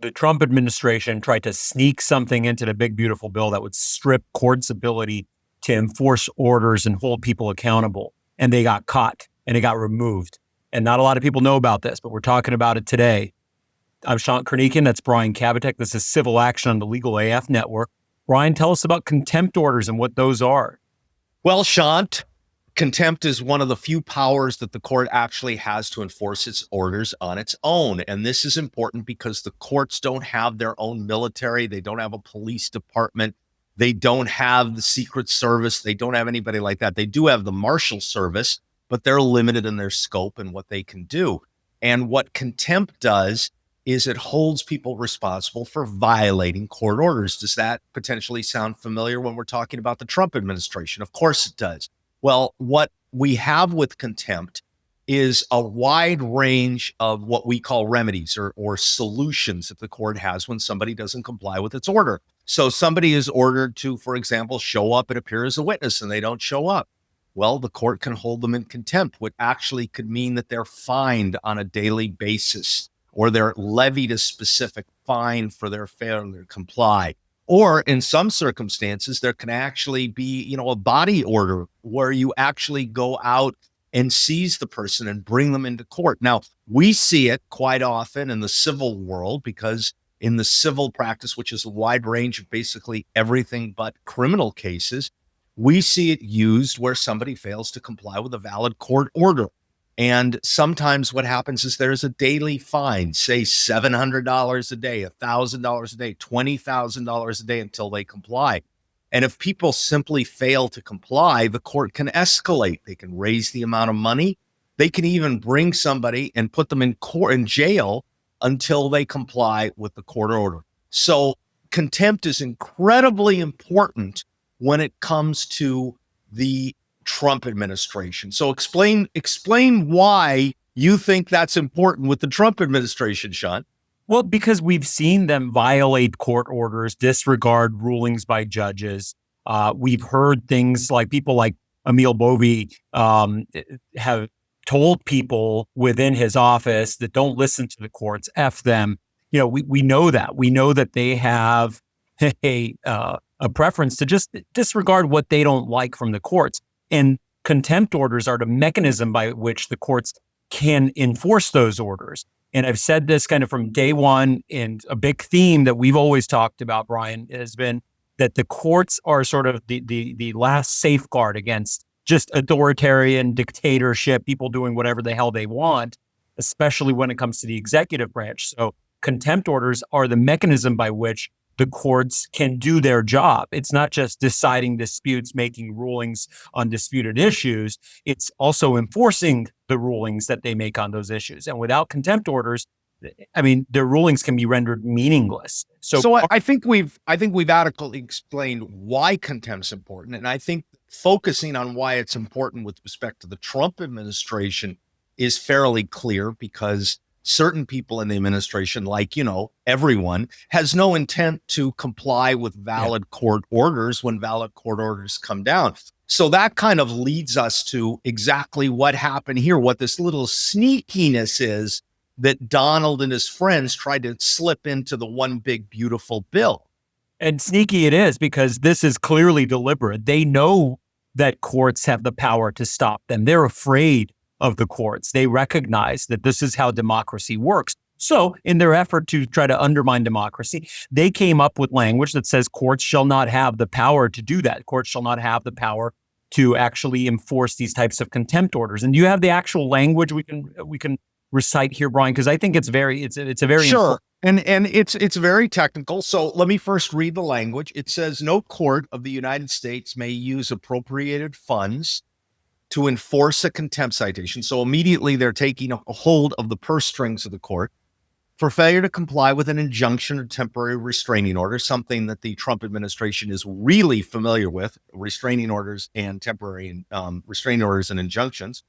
the Trump administration tried to sneak something into the big, beautiful bill that would strip courts' ability to enforce orders and hold people accountable. And they got caught and it got removed. And not a lot of people know about this, but we're talking about it today. I'm Shant Karnikian. That's Brian Kabateck. This is Civil Action on the Legal AF Network. Brian, tell us about contempt orders and what those are. Well, Shant, contempt is one of the few powers that the court actually has to enforce its orders on its own. And this is important because the courts don't have their own military. They don't have a police department. They don't have the Secret Service. They don't have anybody like that. They do have the Marshal Service, but they're limited in their scope and what they can do. And what contempt does is it holds people responsible for violating court orders. Does that potentially sound familiar when we're talking about the Trump administration? Of course it does. Well, what we have with contempt is a wide range of what we call remedies or solutions that the court has when somebody doesn't comply with its order. So somebody is ordered to, for example, show up and appear as a witness and they don't show up. Well, the court can hold them in contempt, which actually could mean that they're fined on a daily basis or they're levied a specific fine for their failure to comply. Or in some circumstances, there can actually be, a body order where you actually go out and seize the person and bring them into court. Now, we see it quite often in the civil world because in the civil practice, which is a wide range of basically everything but criminal cases, we see it used where somebody fails to comply with a valid court order. And sometimes what happens is there's a daily fine, say $700 a day, $1,000 a day, $20,000 a day until they comply. And if people simply fail to comply, the court can escalate. They can raise the amount of money. They can even bring somebody and put them in jail until they comply with the court order. So contempt is incredibly important when it comes to the Trump administration. So explain why you think that's important with the Trump administration, Shant. Well, because we've seen them violate court orders, disregard rulings by judges. We've heard things like people like Emil Bovee have told people within his office that don't listen to the courts, F them. We know that. We know that they have a preference to just disregard what they don't like from the courts. And contempt orders are the mechanism by which the courts can enforce those orders. And I've said this kind of from day one, and a big theme that we've always talked about, Brian, has been that the courts are sort of the last safeguard against just authoritarian dictatorship, people doing whatever the hell they want, especially when it comes to the executive branch. So contempt orders are the mechanism by which the courts can do their job. It's not just deciding disputes, making rulings on disputed issues. It's also enforcing the rulings that they make on those issues. And without contempt orders, their rulings can be rendered meaningless. So I think we've adequately explained why contempt's important. And I think focusing on why it's important with respect to the Trump administration is fairly clear because certain people in the administration, like, everyone, has no intent to comply with valid court orders when valid court orders come down. So that kind of leads us to exactly what happened here, what this little sneakiness is that Donald and his friends tried to slip into the one big, beautiful bill. And sneaky it is because this is clearly deliberate. They know that courts have the power to stop them. They're afraid of the courts. They recognize that this is how democracy works. So in their effort to try to undermine democracy, they came up with language that says courts shall not have the power to do that. Courts shall not have the power to actually enforce these types of contempt orders. And do you have the actual language we can recite here, Brian? Because I think it's a very sure. And it's very technical. So let me first read the language. It says, no court of the United States may use appropriated funds to enforce a contempt citation. So immediately they're taking a hold of the purse strings of the court for failure to comply with an injunction or temporary restraining order, something that the Trump administration is really familiar with, restraining orders and temporary restraining orders and injunctions.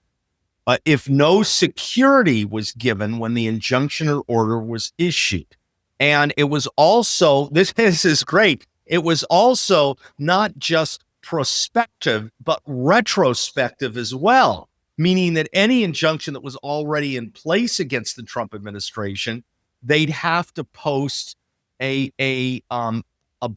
If no security was given when the injunction or order was issued. And it was also, this is great, it was also not just prospective, but retrospective as well, meaning that any injunction that was already in place against the Trump administration they'd have to post a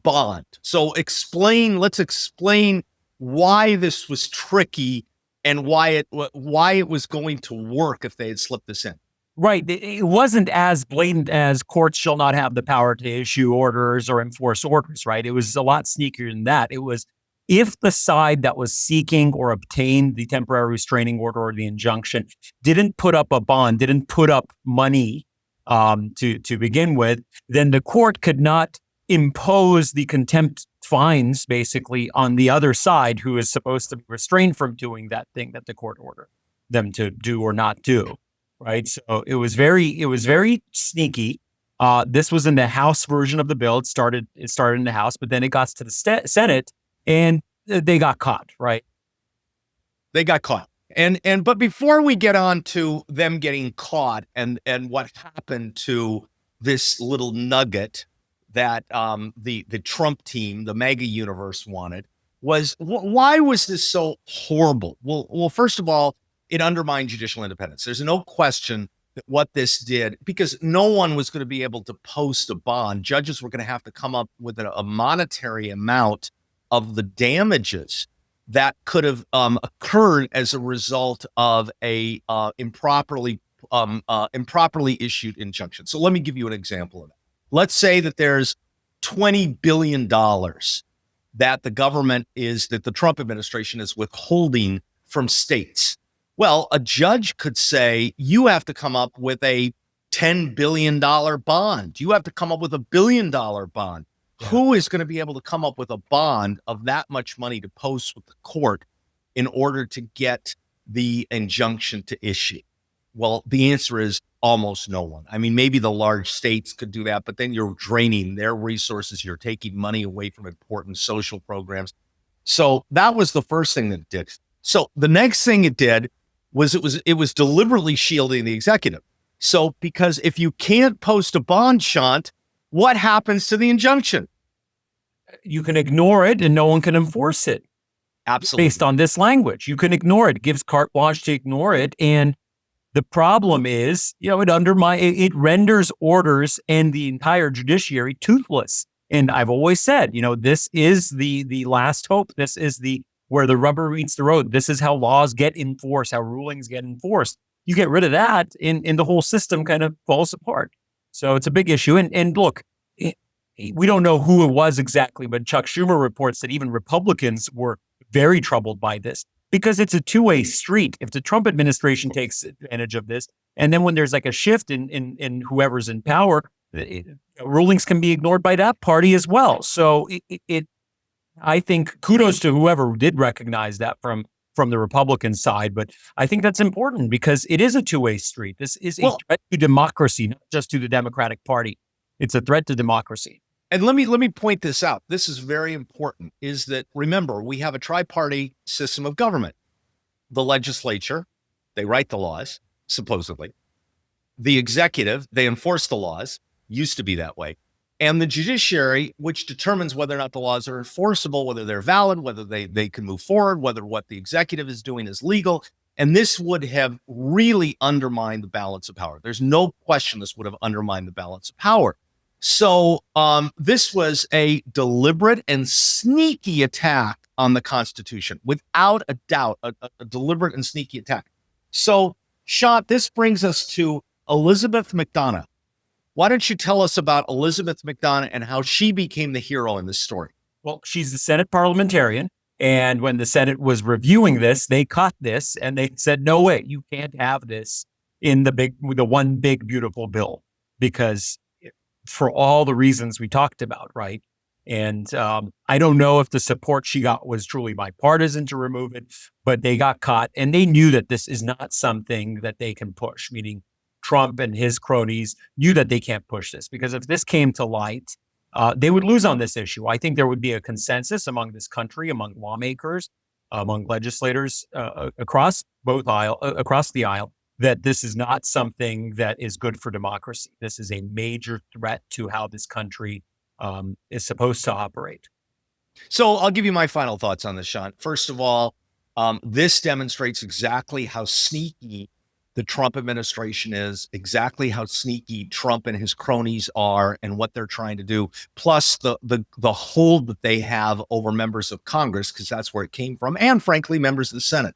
bond. So let's explain why this was tricky and why it was going to work if they had slipped this in. Right. It wasn't as blatant as courts shall not have the power to issue orders or enforce orders, right? It was a lot sneakier than that. It was if the side that was seeking or obtained the temporary restraining order or the injunction didn't put up a bond, didn't put up money to begin with, then the court could not impose the contempt fines basically on the other side who is supposed to be restrained from doing that thing that the court ordered them to do or not do. Right. So it was very sneaky. This was in the House version of the bill. It started in the House, but then it got to the Senate and they got caught. Right. They got caught. But before we get on to them getting caught and what happened to this little nugget that the Trump team, the MAGA universe wanted, was why was this so horrible? Well, first of all, it undermined judicial independence. There's no question that what this did, because no one was going to be able to post a bond. Judges were going to have to come up with a monetary amount of the damages that could have occurred as a result of a improperly issued injunction. So let me give you an example of that. Let's say that there's $20 billion that the Trump administration is withholding from states. Well, a judge could say, you have to come up with a $10 billion bond. You have to come up with $1 billion bond. Yeah. Who is going to be able to come up with a bond of that much money to post with the court in order to get the injunction to issue? Well, the answer is almost no one. I mean, maybe the large states could do that, but then you're draining their resources. You're taking money away from important social programs. So that was the first thing that it did. So the next thing it did was it was deliberately shielding the executive. So because if you can't post a bond, Shant, what happens to the injunction? You can ignore it and no one can enforce it. Absolutely. Based on this language, you can ignore it. It gives carte blanche to ignore it. And the problem is, it renders orders and the entire judiciary toothless. And I've always said, this is the last hope. This is where the rubber meets the road. This is how laws get enforced, how rulings get enforced. You get rid of that, and the whole system kind of falls apart. So it's a big issue. And look, we don't know who it was exactly, but Chuck Schumer reports that even Republicans were very troubled by this because it's a two-way street. If the Trump administration takes advantage of this, and then when there's like a shift in whoever's in power, rulings can be ignored by that party as well. So I think kudos to whoever did recognize that from the Republican side, but I think that's important because it is a two-way street. This is a threat to democracy, not just to the Democratic Party. It's a threat to democracy. And let me point this out. This is very important, is that, remember, we have a tri-party system of government. The legislature, they write the laws, supposedly. The executive, they enforce the laws, used to be that way. And the judiciary, which determines whether or not the laws are enforceable, whether they're valid, whether they can move forward, whether what the executive is doing is legal. And this would have really undermined the balance of power. There's no question this would have undermined the balance of power. So this was a deliberate and sneaky attack on the Constitution, without a doubt, a deliberate and sneaky attack. So, Shant, this brings us to Elizabeth MacDonough. Why don't you tell us about Elizabeth MacDonough and how she became the hero in this story? Well, she's the Senate parliamentarian. And when the Senate was reviewing this, they caught this and they said, no way, you can't have this in the one big, beautiful bill, because for all the reasons we talked about, right? And I don't know if the support she got was truly bipartisan to remove it, but they got caught and they knew that this is not something that they can push, meaning Trump and his cronies knew that they can't push this, because if this came to light, they would lose on this issue. I think there would be a consensus among this country, among lawmakers, among legislators across the aisle, that this is not something that is good for democracy. This is a major threat to how this country is supposed to operate. So I'll give you my final thoughts on this, Shant. First of all, this demonstrates exactly how sneaky the Trump administration is, exactly how sneaky Trump and his cronies are, and what they're trying to do, plus the hold that they have over members of Congress, because that's where it came from, and frankly, members of the Senate.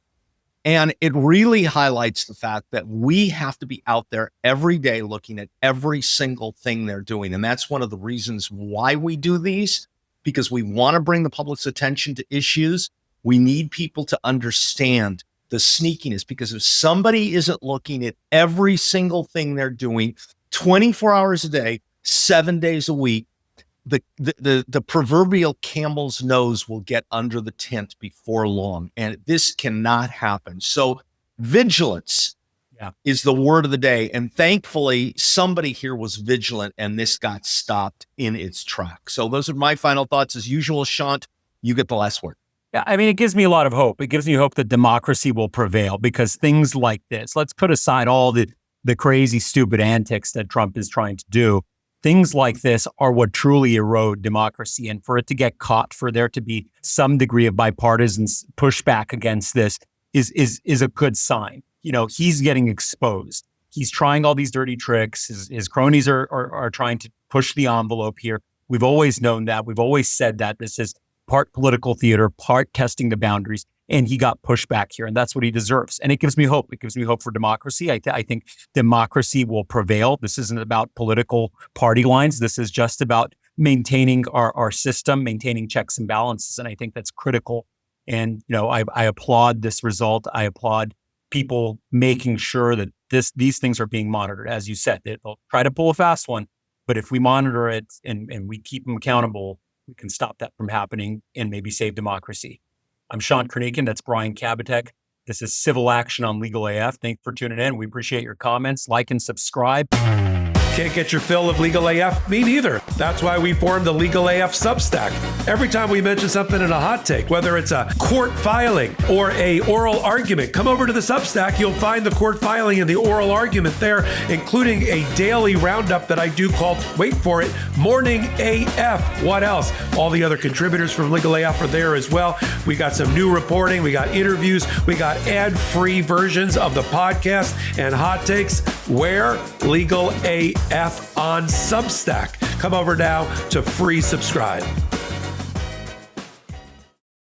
And it really highlights the fact that we have to be out there every day looking at every single thing they're doing. And that's one of the reasons why we do these, because we want to bring the public's attention to issues. We need people to understand the sneakiness, because if somebody isn't looking at every single thing they're doing 24 hours a day, 7 days a week, the proverbial camel's nose will get under the tent before long, and this cannot happen. So vigilance is the word of the day, and thankfully somebody here was vigilant, and this got stopped in its tracks. So those are my final thoughts. As usual, Shant, you get the last word. Yeah, I mean, it gives me a lot of hope. It gives me hope that democracy will prevail, because things like this, let's put aside all the crazy, stupid antics that Trump is trying to do. Things like this are what truly erode democracy. And for it to get caught, for there to be some degree of bipartisan pushback against this is a good sign. You know, he's getting exposed. He's trying all these dirty tricks. His cronies are trying to push the envelope here. We've always known that. We've always said that this is part political theater, part testing the boundaries. And he got pushed back here, and that's what he deserves. And it gives me hope. It gives me hope for democracy. I think democracy will prevail. This isn't about political party lines. This is just about maintaining our system, maintaining checks and balances. And I think that's critical. And, you know, I applaud this result. I applaud people making sure that these things are being monitored. As you said, they'll try to pull a fast one, but if we monitor it and we keep them accountable, we can stop that from happening and maybe save democracy. I'm Shant Karnikian. That's Brian Kabateck. This is Civil Action on Legal AF. Thanks for tuning in. We appreciate your comments. Like and subscribe. Can't get your fill of Legal AF? Me neither. That's why we formed the Legal AF Substack. Every time we mention something in a hot take, whether it's a court filing or a oral argument, come over to the Substack. You'll find the court filing and the oral argument there, including a daily roundup that I do called, wait for it, Morning AF. What else? All the other contributors from Legal AF are there as well. We got some new reporting. We got interviews. We got ad-free versions of the podcast and hot takes. Where? Legal AF on Substack. Come over now to free subscribe.